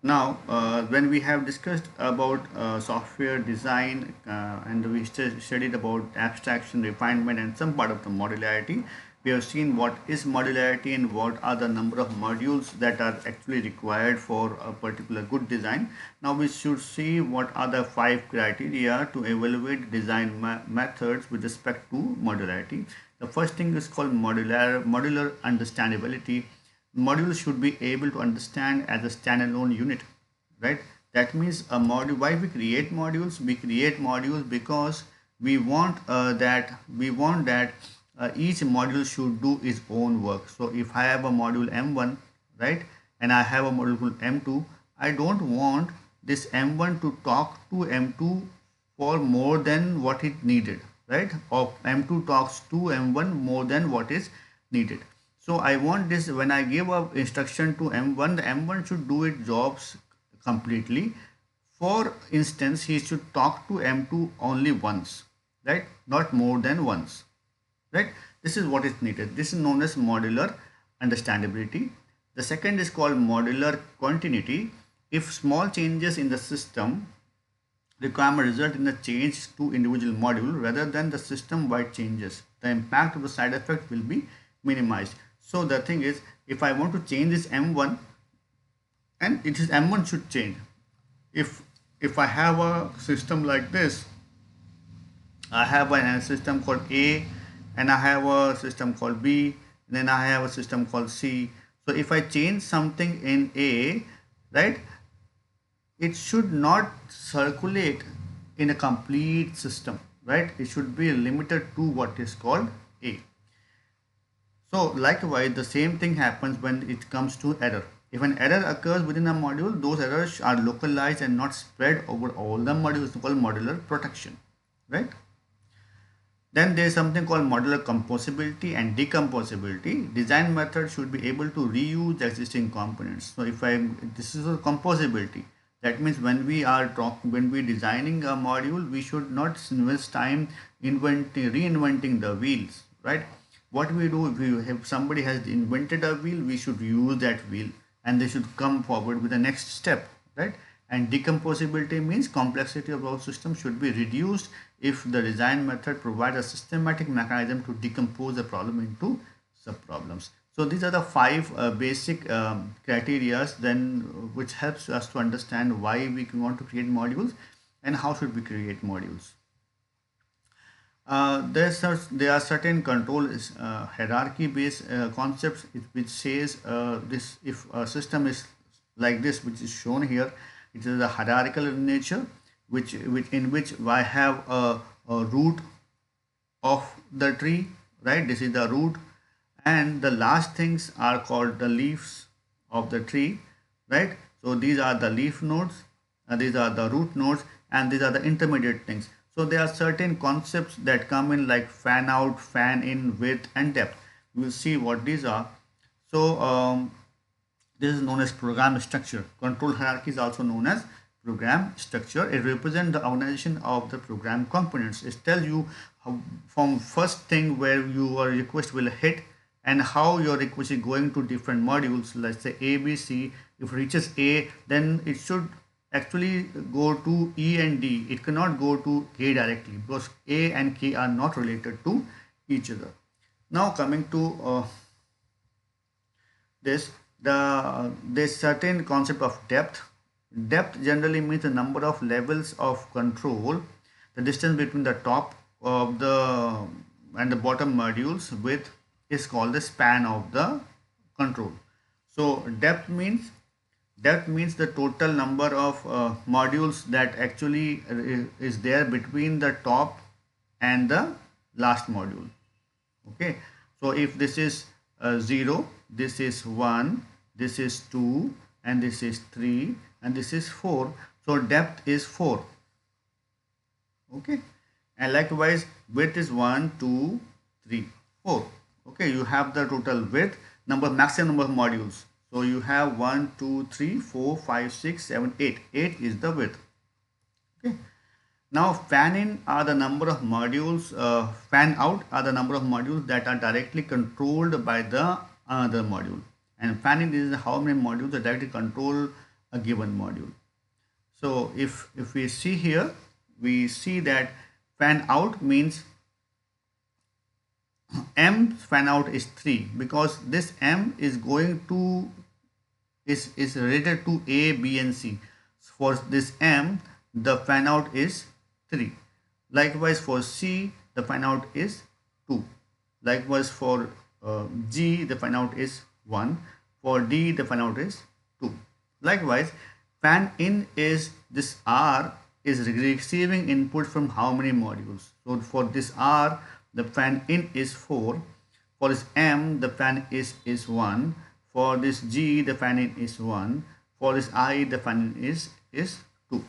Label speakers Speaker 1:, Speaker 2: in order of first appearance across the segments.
Speaker 1: Now, when we have discussed about software design and we studied about abstraction, refinement, and some part of the modularity, we have seen what is modularity and what are the number of modules that are actually required for a particular good design. Now, we should see what are the five criteria to evaluate design methods with respect to modularity. The first thing is called modular understandability. Module should be able to understand as a standalone unit, right? That means a module, why we create modules because we want that each module should do its own work. So if I have a module m1, right, and I have a module called m2, I don't want this m1 to talk to m2 for more than what it needed, right? Or m2 talks to m1 more than what is needed. So I want this, when I give a instruction to m1, the m1 should do its jobs completely. For instance, he should talk to m2 only once, right? Not more than once, right? This is what is needed. This is known as modular understandability. The second is called modular continuity. If small changes in the system requirement result in a change to individual module rather than the system-wide changes, the impact of the side effect will be minimized. So the thing is, if I want to change this m1, and it is m1 should change. If I have a system like this, I have a system called A, and I have a system called B, and then I have a system called C. So if I change something in A, right, it should not circulate in a complete system, right? It should be limited to what is called A. So likewise, the same thing happens when it comes to error. If an error occurs within a module, those errors are localized and not spread over all the modules, called modular protection, right? Then there is something called modular composability and decomposability. Design method should be able to reuse the existing components. So this is a composability. That means when we designing a module, we should not invest time reinventing the wheels, right? What we do, if somebody has invented a wheel, we should use that wheel and they should come forward with the next step, right? And decomposability means complexity of our system should be reduced if the design method provides a systematic mechanism to decompose the problem into sub-problems. So these are the five basic criteria then which helps us to understand why we want to create modules and how should we create modules. There are certain control hierarchy based concepts which says this if a system is like this, which is shown here, it is a hierarchical in nature, which in which I have a root of the tree, right? This is the root, and the last things are called the leaves of the tree, right? So these are the leaf nodes, these are the root nodes, and these are the intermediate things. So there are certain concepts that come in like fan out, fan in, width, and depth. We will see what these are. So this is known as program structure. Control hierarchy is also known as program structure. It represents the organization of the program components. It tells you how, from first thing where your request will hit and how your request is going to different modules. Let's say A, B, C. If it reaches A, then it should actually go to E and D. It cannot go to K directly because A and K are not related to each other. Now coming to this, there's certain concept of depth. Depth generally means the number of levels of control, the distance between the top of the and the bottom modules width is called the span of the control. So depth means the total number of modules that actually is there between the top and the last module. Okay, so if this is 0, this is 1, this is 2, and this is 3, and this is 4. So depth is 4. Okay, and likewise width is 1, 2, 3, 4. Okay, you have the total width, maximum number of modules. So you have 1, 2, 3, 4, 5, 6, 7, 8. 8 is the width. Okay. Now fan in are the number of modules, fan out are the number of modules that are directly controlled by the another module. And fan in is how many modules are directly controlled a given module. So if we see here, we see that fan out means m fan out is 3, because this m is going to is related to A, B, and C. For this M, the fan out is 3. Likewise, for C, the fan out is 2. Likewise, for G, the fan out is 1. For D, the fan out is 2. Likewise, fan in is this R is receiving input from how many modules? So for this R, the fan in is 4. For this M, the fan is 1. For this G, the fan in is 1. For this I, the fan in is 2.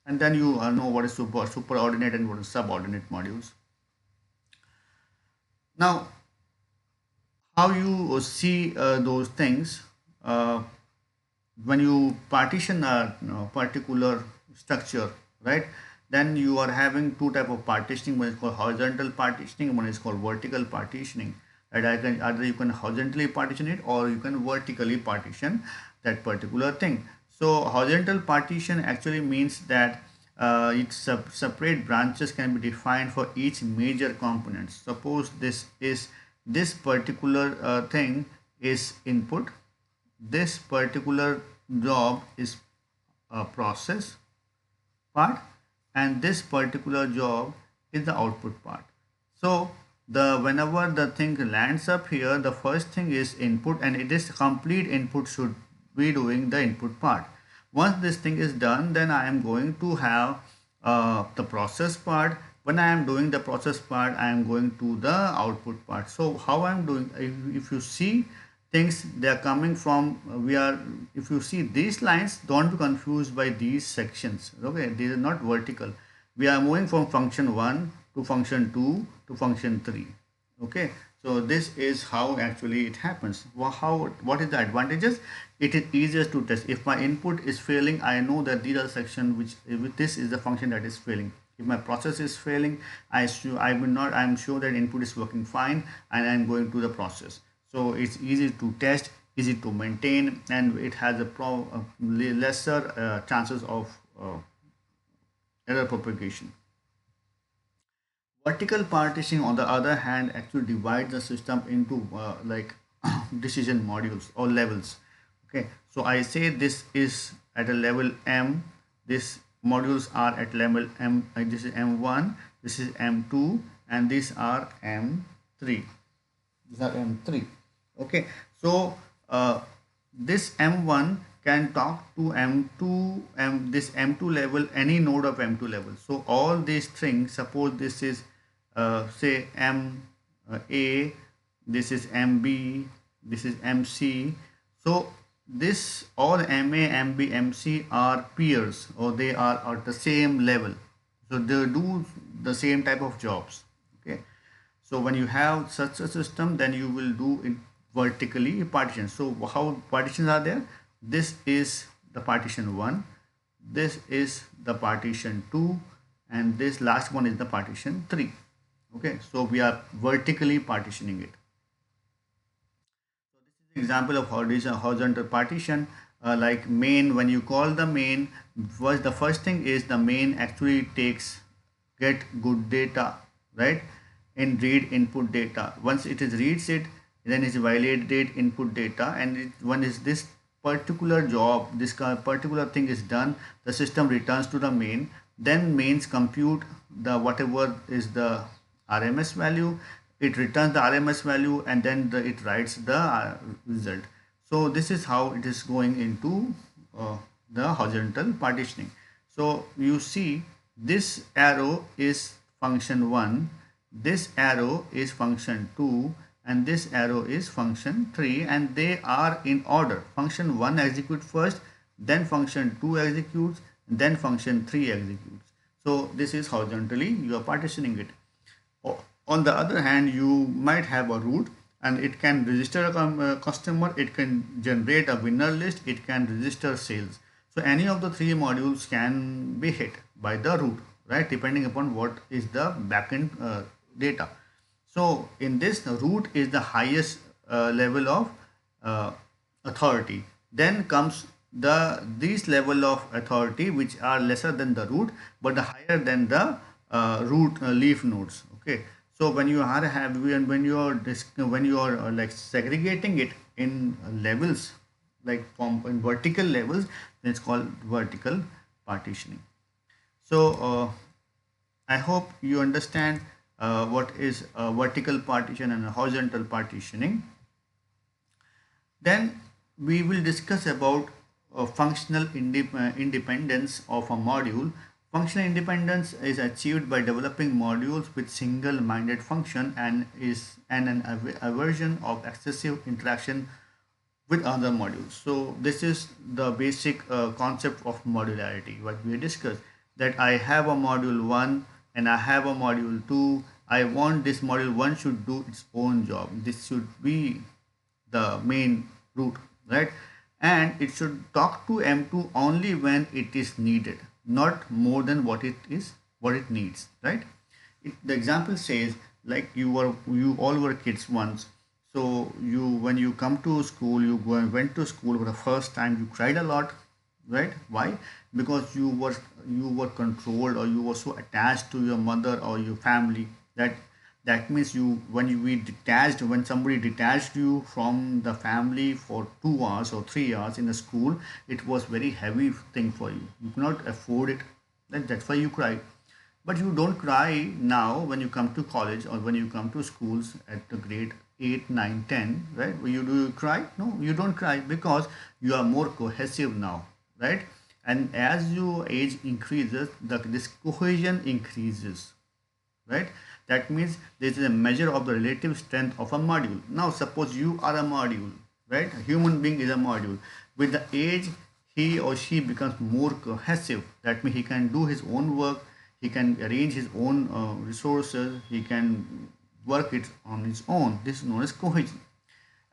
Speaker 1: And then you know what is superordinate and what is subordinate modules. Now, how you see those things uh, when you partition a particular structure, right? Then you are having two type of partitioning. One is called horizontal partitioning, one is called vertical partitioning. Right? Either you can horizontally partition it or you can vertically partition that particular thing. So horizontal partition actually means that separate branches can be defined for each major component. Suppose this particular thing is input, this particular job is a process part, and this particular job is the output part. So the whenever the thing lands up here, the first thing is input, and it is complete input should be doing the input part. Once this thing is done, then I am going to have the process part. When I am doing the process part, I am going to the output part. So how I am doing, if you see things, they are coming from if you see these lines, don't be confused by these sections. Okay, these are not vertical. We are moving from function 1 to function 2 to function 3. Okay, so this is how actually it happens. What is the advantages? It is easier to test. If my input is failing, I know that these are section which this is the function that is failing. If my process is failing, I'm sure that input is working fine, and I'm going to the process. So it's easy to test, easy to maintain, and it has a lesser chances of error propagation. Vertical partitioning, on the other hand, actually divides the system into like decision modules or levels. Okay, so I say this is at a level M. These modules are at level M. This is M1. This is M2, and these are M3. These are M3. Okay, so this M1 can talk to M2, this M2 level, any node of M2 level. So all these things, suppose this is say MA, this is MB, this is MC. So this all MA, MB, MC are peers, or they are at the same level. So they do the same type of jobs. Okay, so when you have such a system, then you will do it vertically partition. So how partitions are there? This is the partition 1, this is the partition 2, and this last one is the partition 3. Okay, so we are vertically partitioning it. So this is an example of horizontal partition. Like main, when you call the main, the first thing is the main actually takes get good data, right? And read input data. Once it is reads it, then it validated input data, and when is this particular job, this particular thing is done, the system returns to the main. Then mains compute the whatever is the RMS value, it returns the RMS value, and then it writes the result. So this is how it is going into the horizontal partitioning. So you see this arrow is function 1, this arrow is function 2, and this arrow is function 3, and they are in order. Function 1 executes first, then function 2 executes, then function 3 executes. So this is horizontally you are partitioning it. On the other hand, you might have a root, and it can register a customer, it can generate a winner list, it can register sales. So any of the three modules can be hit by the root, right, depending upon what is the backend data. So in this, the root is the highest level of authority. Then comes these level of authority which are lesser than the root but the higher than the root leaf nodes. Okay, so when you are have when you are when you are like segregating it in levels, like from in vertical levels, then it's called vertical partitioning. So I hope you understand what is vertical partition and horizontal partitioning. Then we will discuss about functional independence of a module. Functional independence is achieved by developing modules with single-minded function and is an aversion of excessive interaction with other modules. So this is the basic concept of modularity what we discussed, that I have a module 1 and I have a module 2. I want this module 1 should do its own job. This should be the main root, right? And it should talk to M2 only when it is needed, not more than what it needs, right? The example says like you all were kids once, so you when you come to school, went to school for the first time, you cried a lot, right? Why? Because you were controlled, or you were so attached to your mother or your family, that means when somebody detached you from the family for 2 hours or 3 hours in the school, it was very heavy thing for you. You cannot afford it. That's why you cry. But you don't cry now when you come to college or when you come to schools at the grade 8, 9, 10, right? You cry? No, you don't cry because you are more cohesive now, right? And as your age increases, this cohesion increases, right? That means this is a measure of the relative strength of a module. Now suppose you are a module, right? A human being is a module. With the age, he or she becomes more cohesive. That means he can do his own work, he can arrange his own resources, he can work it on his own. This is known as cohesion.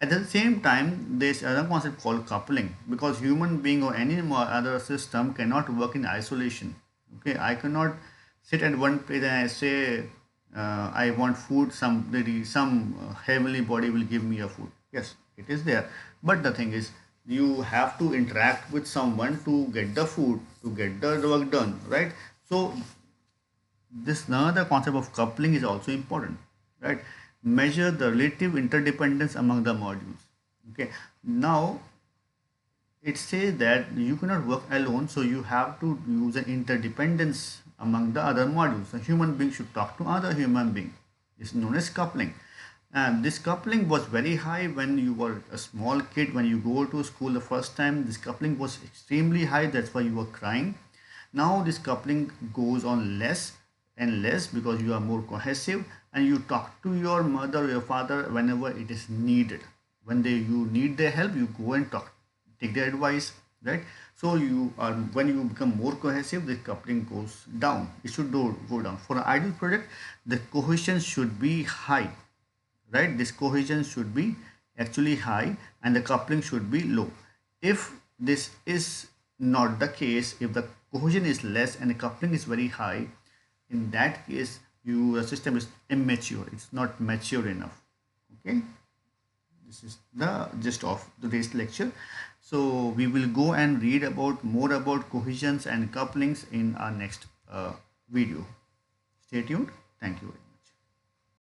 Speaker 1: At the same time, there's another concept called coupling, because human being or any other system cannot work in isolation. Okay, I cannot sit at one place and I say I want food. Some heavenly body will give me a food. Yes, it is there, but the thing is, you have to interact with someone to get the food, to get the work done, right? So this another concept of coupling is also important, right? Measure the relative interdependence among the modules. Okay, now it says that you cannot work alone, so you have to use an interdependence among the other modules. A human being should talk to other human being. It's known as coupling. And this coupling was very high when you were a small kid. When you go to school the first time, this coupling was extremely high. That's why you were crying. Now this coupling goes on less and less because you are more cohesive, and you talk to your mother or your father whenever it is needed. When you need their help, you go and take their advice, right? So you are when you become more cohesive, the coupling goes down. It should go down. For an ideal project, the cohesion should be high, right? This cohesion should be actually high and the coupling should be low. If this is not the case, if the cohesion is less and the coupling is very high, in that case your system is immature, it's not mature enough. Okay, this is the gist of today's lecture. So we will go and read about more about cohesions and couplings in our next video. Stay tuned. Thank you.